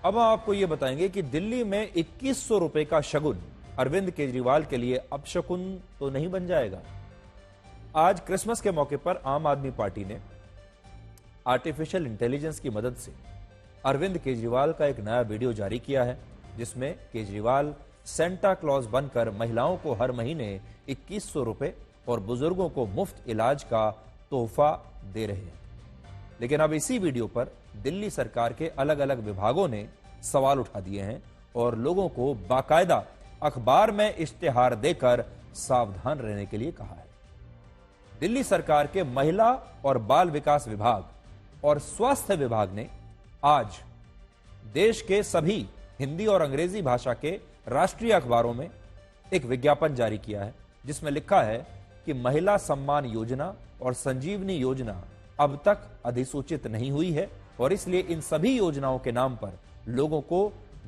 अब हम आपको यह बताएंगे कि दिल्ली में 2100 रुपए का शगुन अरविंद केजरीवाल के लिए अपशकुन तो नहीं बन जाएगा। आज क्रिसमस के मौके पर आम आदमी पार्टी ने आर्टिफिशियल इंटेलिजेंस की मदद से अरविंद केजरीवाल का एक नया वीडियो जारी किया है, जिसमें केजरीवाल सेंटा क्लॉज बनकर महिलाओं को हर महीने 2100 रुपए और बुजुर्गों को मुफ्त इलाज का तोहफा दे रहे हैं। लेकिन अब इसी वीडियो पर दिल्ली सरकार के अलग अलग विभागों ने सवाल उठा दिए हैं और लोगों को बाकायदा अखबार में इश्तेहार देकर सावधान रहने के लिए कहा है। दिल्ली सरकार के महिला और बाल विकास विभाग और स्वास्थ्य विभाग ने आज देश के सभी हिंदी और अंग्रेजी भाषा के राष्ट्रीय अखबारों में एक विज्ञापन जारी किया है, जिसमें लिखा है कि महिला सम्मान योजना और संजीवनी योजना अब तक अधिसूचित नहीं हुई है और इसलिए इन सभी योजनाओं के नाम पर लोगों को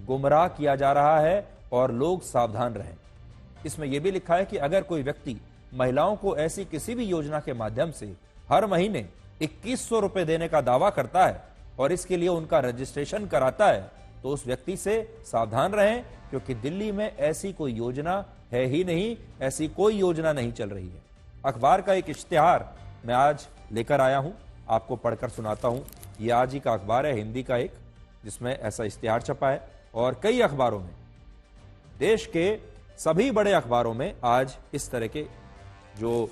गुमराह किया जा रहा है और लोग सावधान रहें। इसमें यह भी लिखा है कि अगर कोई व्यक्ति महिलाओं को ऐसी किसी भी योजना के माध्यम से हर महीने 2100 रुपए देने का दावा करता है और इसके लिए उनका रजिस्ट्रेशन कराता है तो उस व्यक्ति से सावधान रहें, क्योंकि दिल्ली में ऐसी कोई योजना है ही नहीं, ऐसी कोई योजना नहीं चल रही है। अखबार का एक इश्तिहार मैं आज लेकर आया हूं, आपको पढ़कर सुनाता हूं। यह आज ही का अखबार है, हिंदी का एक, जिसमें ऐसा इश्तिहार छपा है और कई अखबारों में, देश के सभी बड़े अखबारों में आज इस तरह के जो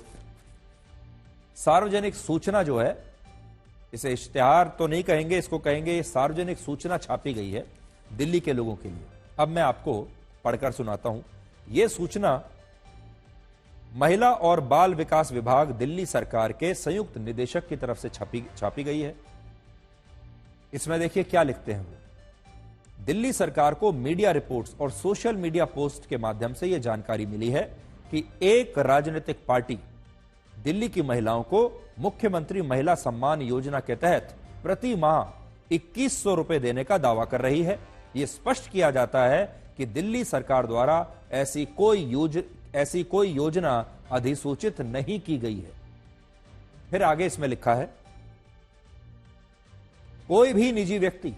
सार्वजनिक सूचना जो है, इसे इश्तिहार तो नहीं कहेंगे, इसको कहेंगे सार्वजनिक सूचना छापी गई है दिल्ली के लोगों के लिए। अब मैं आपको पढ़कर सुनाता हूं। यह सूचना महिला और बाल विकास विभाग दिल्ली सरकार के संयुक्त निदेशक की तरफ से छापी गई है। इसमें देखिए क्या लिखते हैं वो। दिल्ली सरकार को मीडिया रिपोर्ट्स और सोशल मीडिया पोस्ट के माध्यम से यह जानकारी मिली है कि एक राजनीतिक पार्टी दिल्ली की महिलाओं को मुख्यमंत्री महिला सम्मान योजना के तहत प्रति माह 2100 रुपए देने का दावा कर रही है। यह स्पष्ट किया जाता है कि दिल्ली सरकार द्वारा ऐसी कोई योजना अधिसूचित नहीं की गई है। फिर आगे इसमें लिखा है, कोई भी निजी व्यक्ति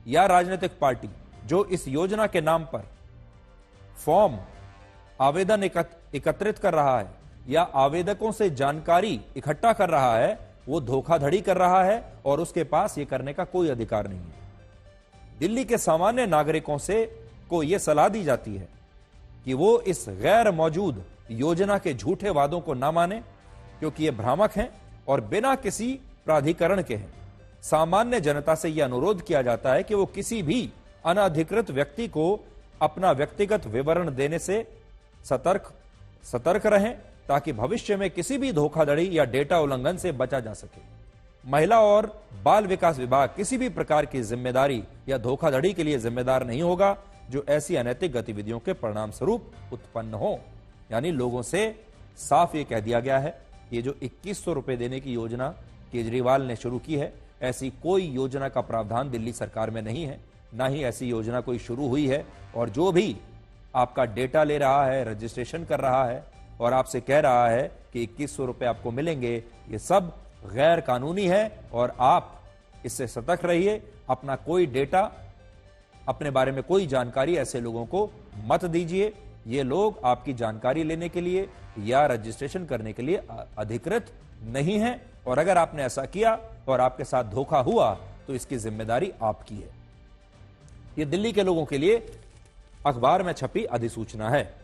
या राजनीतिक पार्टी जो इस योजना के नाम पर फॉर्म आवेदन एकत्रित कर रहा है या आवेदकों से जानकारी इकट्ठा कर रहा है, वो धोखाधड़ी कर रहा है और उसके पास यह करने का कोई अधिकार नहीं है। दिल्ली के सामान्य नागरिकों को यह सलाह दी जाती है कि वो इस गैर मौजूद योजना के झूठे वादों को ना माने, क्योंकि ये भ्रामक हैं और बिना किसी प्राधिकरण के हैं। सामान्य जनता से यह अनुरोध किया जाता है कि वो किसी भी अनधिकृत व्यक्ति को अपना व्यक्तिगत विवरण देने से सतर्क रहें, ताकि भविष्य में किसी भी धोखाधड़ी या डेटा उल्लंघन से बचा जा सके। महिला और बाल विकास विभाग किसी भी प्रकार की जिम्मेदारी या धोखाधड़ी के लिए जिम्मेदार नहीं होगा जो ऐसी अनैतिक गतिविधियों के परिणाम स्वरूप उत्पन्न हो। यानी लोगों से साफ ये कह दिया गया है, ये जो 2100 रुपए देने की योजना केजरीवाल ने शुरू की है, ऐसी कोई योजना का प्रावधान दिल्ली सरकार में नहीं है, ना ही ऐसी योजना कोई शुरू हुई है। और जो भी आपका डेटा ले रहा है, रजिस्ट्रेशन कर रहा है और आपसे कह रहा है कि 2100 रुपए आपको मिलेंगे, ये सब गैर कानूनी है और आप इससे सतर्क रहिए। अपना कोई डेटा, अपने बारे में कोई जानकारी ऐसे लोगों को मत दीजिए। ये लोग आपकी जानकारी लेने के लिए या रजिस्ट्रेशन करने के लिए अधिकृत नहीं है, और अगर आपने ऐसा किया और आपके साथ धोखा हुआ तो इसकी जिम्मेदारी आपकी है। यह दिल्ली के लोगों के लिए अखबार में छपी अधिसूचना है,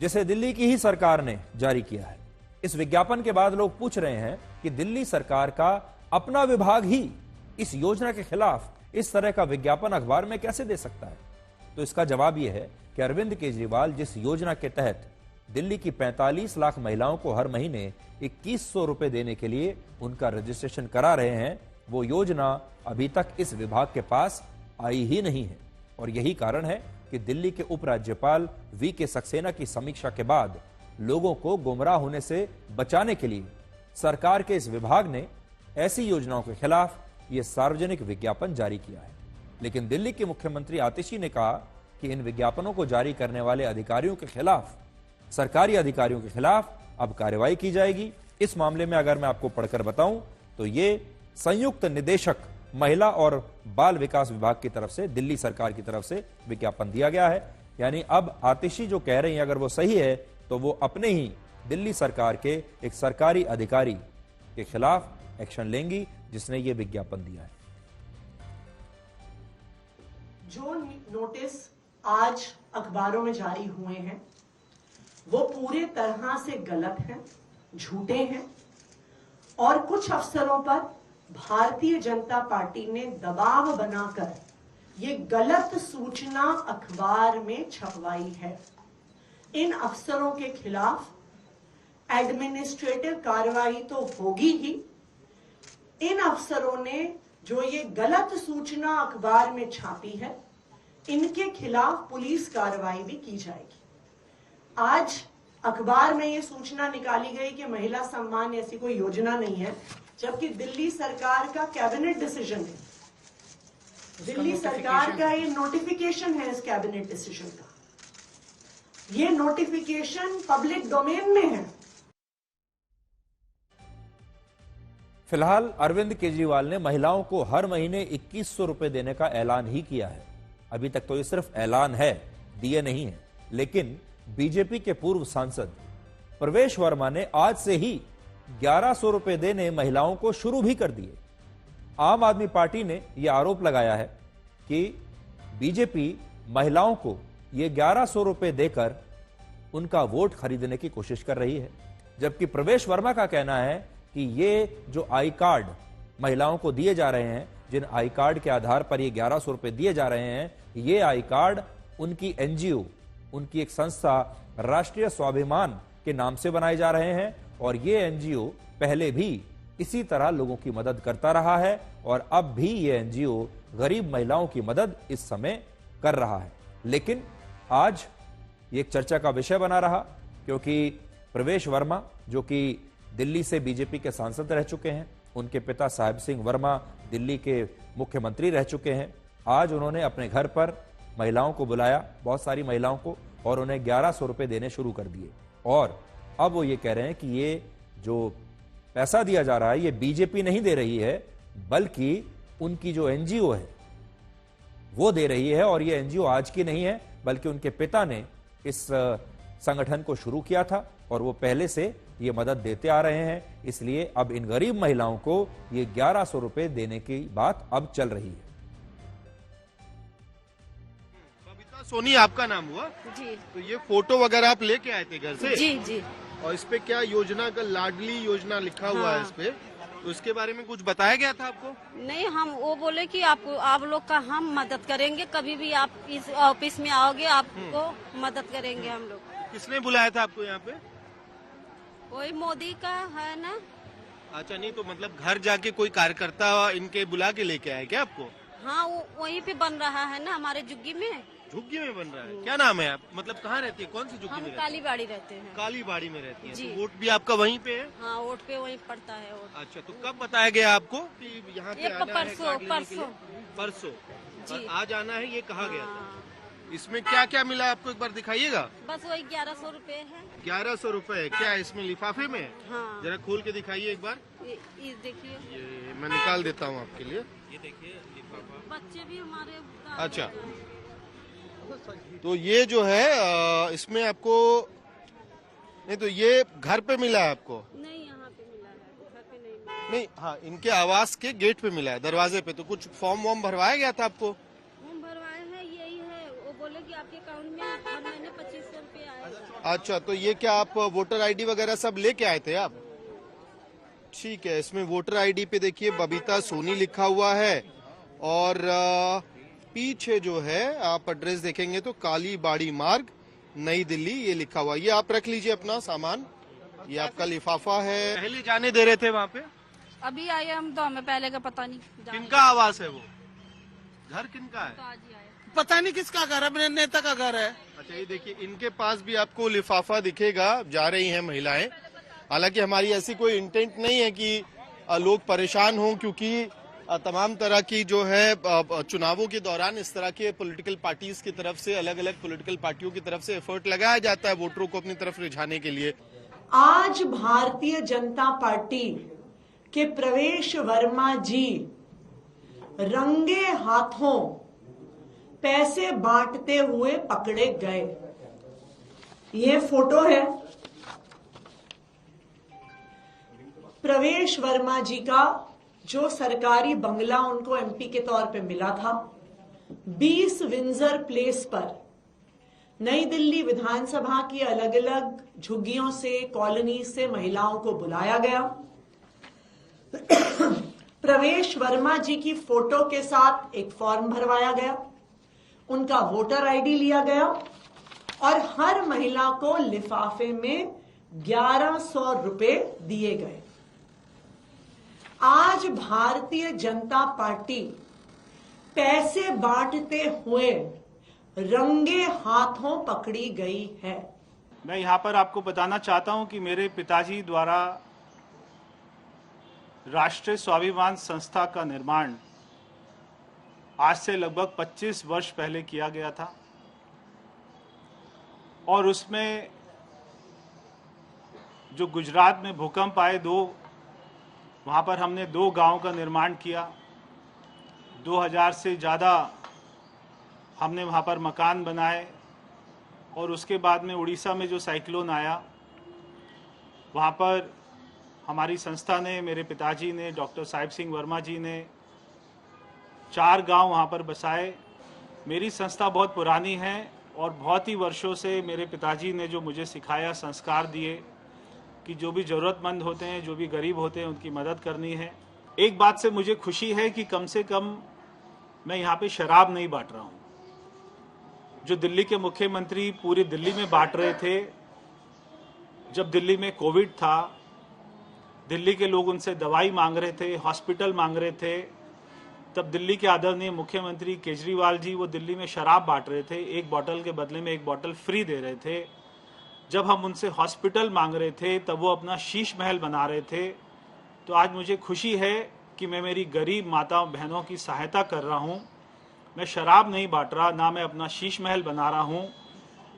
जिसे दिल्ली की ही सरकार ने जारी किया है। इस विज्ञापन के बाद लोग पूछ रहे हैं कि दिल्ली सरकार का अपना विभाग ही इस योजना के खिलाफ इस तरह का विज्ञापन अखबार में कैसे दे सकता है। तो इसका जवाब यह है कि अरविंद केजरीवाल जिस योजना के तहत दिल्ली की 45 लाख महिलाओं को हर महीने 2100 रुपए देने के लिए उनका रजिस्ट्रेशन करा रहे हैं, वो योजना अभी तक इस विभाग के पास आई ही नहीं है। और यही कारण है कि दिल्ली के उपराज्यपाल वी.के. सक्सेना की समीक्षा के बाद लोगों को गुमराह होने से बचाने के लिए सरकार के इस विभाग ने ऐसी योजनाओं के खिलाफ यह सार्वजनिक विज्ञापन जारी किया है। लेकिन दिल्ली के मुख्यमंत्री आतिशी ने कहा कि इन विज्ञापनों को जारी करने वाले अधिकारियों के खिलाफ, सरकारी अधिकारियों के खिलाफ अब कार्रवाई की जाएगी। इस मामले में अगर मैं आपको पढ़कर बताऊं तो ये संयुक्त निदेशक महिला और बाल विकास विभाग की तरफ से, दिल्ली सरकार की तरफ से विज्ञापन दिया गया है। यानी अब आतिशी जो कह रही हैं अगर वो सही है तो वो अपने ही दिल्ली सरकार के एक सरकारी अधिकारी के खिलाफ एक्शन लेंगी जिसने ये विज्ञापन दिया है। जो नोटिस आज अखबारों में जारी हुए हैं वो पूरे तरह से गलत हैं, झूठे हैं और कुछ अफसरों पर भारतीय जनता पार्टी ने दबाव बनाकर ये गलत सूचना अखबार में छपवाई है। इन अफसरों के खिलाफ एडमिनिस्ट्रेटिव कार्रवाई तो होगी ही, इन अफसरों ने जो ये गलत सूचना अखबार में छापी है इनके खिलाफ पुलिस कार्रवाई भी की जाएगी। आज अखबार में ये सूचना निकाली गई कि महिला सम्मान ऐसी कोई योजना नहीं है, जबकि दिल्ली सरकार का कैबिनेट डिसीजन है, दिल्ली सरकार का ये नोटिफिकेशन है इस कैबिनेट डिसीजन का, ये नोटिफिकेशन पब्लिक डोमेन में है। फिलहाल अरविंद केजरीवाल ने महिलाओं को हर महीने 2100 रुपए देने का ऐलान ही किया है। अभी तक तो ये सिर्फ ऐलान है, दिए नहीं है। लेकिन बीजेपी के पूर्व सांसद प्रवेश वर्मा ने आज से ही 1100 रुपए देने महिलाओं को शुरू भी कर दिए। आम आदमी पार्टी ने यह आरोप लगाया है कि बीजेपी महिलाओं को ये 1100 रुपए देकर उनका वोट खरीदने की कोशिश कर रही है, जबकि प्रवेश वर्मा का कहना है कि ये जो आई कार्ड महिलाओं को दिए जा रहे हैं, जिन आई कार्ड के आधार पर ये 1100 रुपए दिए जा रहे हैं, ये आई कार्ड उनकी एनजीओ, उनकी एक संस्था राष्ट्रीय स्वाभिमान के नाम से बनाए जा रहे हैं और ये एनजीओ पहले भी इसी तरह लोगों की मदद करता रहा है और अब भी ये एनजीओ गरीब महिलाओं की मदद इस समय कर रहा है। लेकिन आज ये एक चर्चा का विषय बना रहा क्योंकि प्रवेश वर्मा जो कि दिल्ली से बीजेपी के सांसद रह चुके हैं, उनके पिता साहिब सिंह वर्मा दिल्ली के मुख्यमंत्री रह चुके हैं। आज उन्होंने अपने घर पर महिलाओं को बुलाया, बहुत सारी महिलाओं को, और उन्हें 1100 रुपए देने शुरू कर दिए। और अब वो ये कह रहे हैं कि ये जो पैसा दिया जा रहा है ये बीजेपी नहीं दे रही है, बल्कि उनकी जो एनजीओ है वो दे रही है। और ये एनजीओ आज की नहीं है, बल्कि उनके पिता ने इस संगठन को शुरू किया था और वो पहले से ये मदद देते आ रहे हैं। इसलिए अब इन गरीब महिलाओं को ये 1100 रुपए देने की बात अब चल रही है। बबीता सोनी आपका नाम हुआ जी। तो ये फोटो वगैरह आप लेके आए थे घर से? जी जी। और इस पे क्या योजना का, लाडली योजना लिखा हुआ है इस पे, तो इसके बारे में कुछ बताया गया था आपको? नहीं, हम वो बोले कि आप लोग का हम मदद करेंगे, कभी भी आप इस ऑफिस में आओगे आपको मदद करेंगे हम लोग। किसने बुलाया था आपको यहाँ पे? वही मोदी का है ना। अच्छा, नहीं तो मतलब घर जाके कोई कार्यकर्ता इनके बुला के लेके आए क्या आपको? हाँ, वो वहीं पे बन रहा है ना, हमारे झुग्गी में। झुग्गी में बन रहा है? क्या नाम है आप, मतलब कहाँ रहती है, कौन सी झुग्गी हम में? कालीबाड़ी रहते हैं। कालीबाड़ी में रहती है। जी। तो वोट भी आपका वहीं पे है? हाँ, वोट पे वहीं पड़ता है वोट। अच्छा, तो कब बताया गया आपको कि यहाँ पे ये आना है परसों कार्ड लेने के परसों लिए? परसों जी। आज आना है ये कहा गया था। हाँ, इसमें क्या क्या मिला आपको एक बार दिखाइएगा। बस वही 1100 रुपए है। 1100 रुपए क्या है इसमें लिफाफे में? हाँ, जरा खोल के दिखाइए एक बार। ये देखिए, ये मैं निकाल देता हूँ आपके लिए। ये देखिए लिफाफा। बच्चे भी हमारे। अच्छा, तो ये जो है इसमें आपको, नहीं तो ये घर पे मिला है आपको? नहीं, यहाँ पे मिला है, घर पे नहीं मिला। नहीं, हाँ, इनके आवास के गेट पे मिला है, दरवाजे पे। तो कुछ फॉर्म वॉर्म भरवाया गया था आपको? हम भरवाए हैं, यही है। वो बोले कि आपके अकाउंट में हर महीने 2500 रुपए आएगा। अच्छा, तो ये क्या आप वोटर आईडी वगैरह सब लेके आए थे आप? ठीक है, इसमें वोटर आईडी पे देखिए बबीता सोनी लिखा हुआ है और पीछे जो है आप एड्रेस देखेंगे तो कालीबाड़ी मार्ग, नई दिल्ली, ये लिखा हुआ। ये आप रख लीजिए अपना सामान, ये आपका लिफाफा है। पहले जाने दे रहे थे वहाँ पे? अभी आए हम तो, हमें पहले का पता नहीं। किनका आवास है वो? घर किनका है? तो आज ही आए। पता नहीं किसका घर है, अपने नेता का घर है। अच्छा, ये देखिए इनके पास भी आपको लिफाफा दिखेगा, जा रही हैं महिलाएं। हालांकि हमारी ऐसी कोई इंटेंट नहीं है कि लोग परेशान हों, क्योंकि तमाम तरह की जो है चुनावों के दौरान इस तरह के पॉलिटिकल पार्टीज की तरफ से, अलग अलग पॉलिटिकल पार्टियों की तरफ से एफर्ट लगाया जाता है वोटरों को अपनी तरफ रिझाने के लिए। आज भारतीय जनता पार्टी के प्रवेश वर्मा जी रंगे हाथों पैसे बांटते हुए पकड़े गए। ये फोटो है प्रवेश वर्मा जी का, जो सरकारी बंगला उनको एमपी के तौर पे मिला था। 20 विंजर प्लेस पर नई दिल्ली विधानसभा की अलग अलग झुग्गियों से, कॉलोनी से महिलाओं को बुलाया गया। प्रवेश वर्मा जी की फोटो के साथ एक फॉर्म भरवाया गया, उनका वोटर आईडी लिया गया और हर महिला को लिफाफे में 1100 रुपए दिए गए। आज भारतीय जनता पार्टी पैसे बांटते हुए रंगे हाथों पकड़ी गई है। मैं यहाँ पर आपको बताना चाहता हूँ कि मेरे पिताजी द्वारा राष्ट्रीय स्वाभिमान संस्था का निर्माण आज से लगभग 25 वर्ष पहले किया गया था और उसमें जो गुजरात में भूकंप आए वहाँ पर हमने 2 गांव का निर्माण किया। 2000 से ज़्यादा हमने वहाँ पर मकान बनाए और उसके बाद में उड़ीसा में जो साइक्लोन आया वहाँ पर हमारी संस्था ने, मेरे पिताजी ने, डॉक्टर साहिब सिंह वर्मा जी ने 4 गांव वहाँ पर बसाए। मेरी संस्था बहुत पुरानी है और बहुत ही वर्षों से मेरे पिताजी ने जो मुझे सिखाया, संस्कार दिए कि जो भी ज़रूरतमंद होते हैं, जो भी गरीब होते हैं, उनकी मदद करनी है। एक बात से मुझे खुशी है कि कम से कम मैं यहाँ पे शराब नहीं बांट रहा हूँ। जो दिल्ली के मुख्यमंत्री पूरी दिल्ली में बांट रहे थे, जब दिल्ली में कोविड था, दिल्ली के लोग उनसे दवाई मांग रहे थे, हॉस्पिटल मांग रहे थे, तब दिल्ली के आदरणीय मुख्यमंत्री केजरीवाल जी वो दिल्ली में शराब बांट रहे थे, 1 बॉटल के बदले में 1 बॉटल फ्री दे रहे थे। जब हम उनसे हॉस्पिटल मांग रहे थे तब वो अपना शीश महल बना रहे थे। तो आज मुझे खुशी है कि मैं मेरी गरीब माताओं बहनों की सहायता कर रहा हूँ। मैं शराब नहीं बांट रहा, ना मैं अपना शीश महल बना रहा हूँ।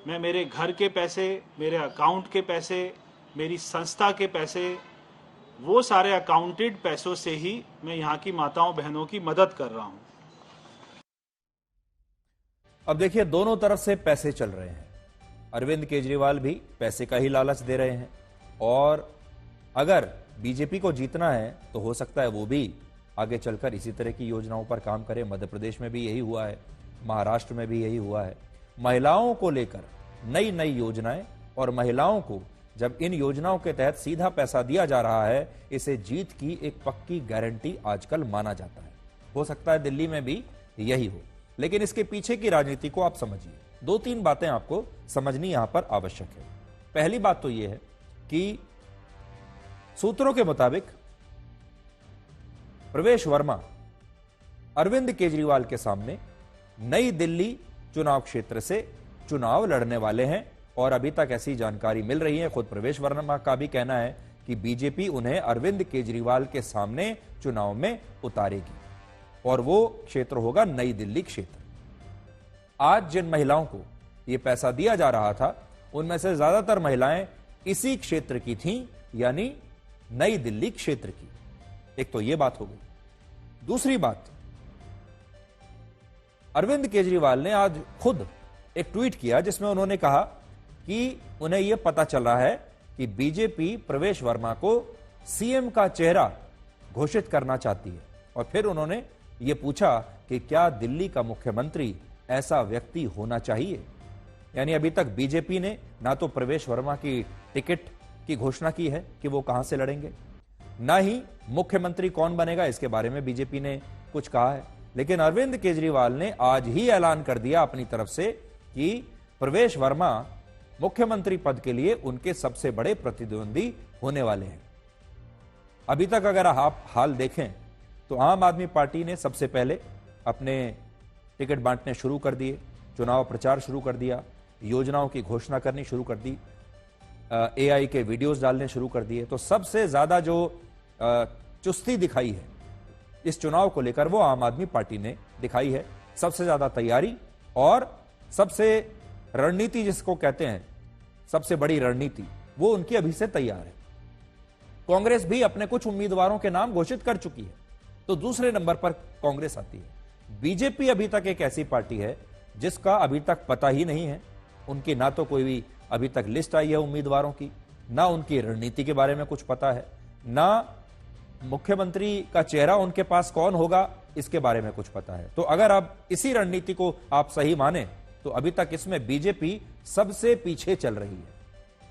मैं मेरे घर के पैसे, मेरे अकाउंट के पैसे, मेरी संस्था के पैसे, वो सारे अकाउंटेड पैसों से ही मैं यहाँ की माताओं बहनों की मदद कर रहा हूँ। अब देखिए, दोनों तरफ से पैसे चल रहे हैं। अरविंद केजरीवाल भी पैसे का ही लालच दे रहे हैं और अगर बीजेपी को जीतना है तो हो सकता है वो भी आगे चलकर इसी तरह की योजनाओं पर काम करे। मध्य प्रदेश में भी यही हुआ है, महाराष्ट्र में भी यही हुआ है। महिलाओं को लेकर नई नई योजनाएं, और महिलाओं को जब इन योजनाओं के तहत सीधा पैसा दिया जा रहा है, इसे जीत की एक पक्की गारंटी आजकल माना जाता है। हो सकता है दिल्ली में भी यही हो, लेकिन इसके पीछे की राजनीति को आप समझिए। 2-3 बातें आपको समझनी यहां पर आवश्यक है। पहली बात तो यह है कि सूत्रों के मुताबिक प्रवेश वर्मा अरविंद केजरीवाल के सामने नई दिल्ली चुनाव क्षेत्र से चुनाव लड़ने वाले हैं और अभी तक ऐसी जानकारी मिल रही है। खुद प्रवेश वर्मा का भी कहना है कि बीजेपी उन्हें अरविंद केजरीवाल के सामने चुनाव में उतारेगी और वो क्षेत्र होगा नई दिल्ली क्षेत्र। आज जिन महिलाओं को यह पैसा दिया जा रहा था, उनमें से ज्यादातर महिलाएं इसी क्षेत्र की थीं, यानी नई दिल्ली क्षेत्र की। एक तो यह बात हो गई। दूसरी बात, अरविंद केजरीवाल ने आज खुद एक ट्वीट किया जिसमें उन्होंने कहा कि उन्हें यह पता चल रहा है कि बीजेपी प्रवेश वर्मा को सीएम का चेहरा घोषित करना चाहती है। और फिर उन्होंने यह पूछा कि क्या दिल्ली का मुख्यमंत्री ऐसा व्यक्ति होना चाहिए। यानी अभी तक बीजेपी ने ना तो प्रवेश वर्मा की टिकट की घोषणा की है कि वो कहां से लड़ेंगे, ना ही मुख्यमंत्री कौन बनेगा इसके बारे में बीजेपी ने कुछ कहा है। लेकिन अरविंद केजरीवाल ने आज ही ऐलान कर दिया अपनी तरफ से कि प्रवेश वर्मा मुख्यमंत्री पद के लिए उनके सबसे बड़े प्रतिद्वंदी होने वाले हैं। अभी तक अगर आप हाल देखें तो आम आदमी पार्टी ने सबसे पहले अपने टिकट बांटने शुरू कर दिए, चुनाव प्रचार शुरू कर दिया, योजनाओं की घोषणा करनी शुरू कर दी, एआई के वीडियोस डालने शुरू कर दिए। तो सबसे ज्यादा जो चुस्ती दिखाई है इस चुनाव को लेकर वो आम आदमी पार्टी ने दिखाई है। सबसे ज्यादा तैयारी और सबसे रणनीति जिसको कहते हैं, सबसे बड़ी रणनीति, वो उनकी अभी से तैयार है। कांग्रेस भी अपने कुछ उम्मीदवारों के नाम घोषित कर चुकी है। तो दूसरे नंबर पर कांग्रेस आती है। बीजेपी अभी तक एक ऐसी पार्टी है जिसका अभी तक पता ही नहीं है। उनकी ना तो कोई भी अभी तक लिस्ट आई है उम्मीदवारों की, ना उनकी रणनीति के बारे में कुछ पता है, ना मुख्यमंत्री का चेहरा उनके पास कौन होगा इसके बारे में कुछ पता है। तो अगर अब इसी रणनीति को आप सही माने तो अभी तक इसमें बीजेपी सबसे पीछे चल रही है।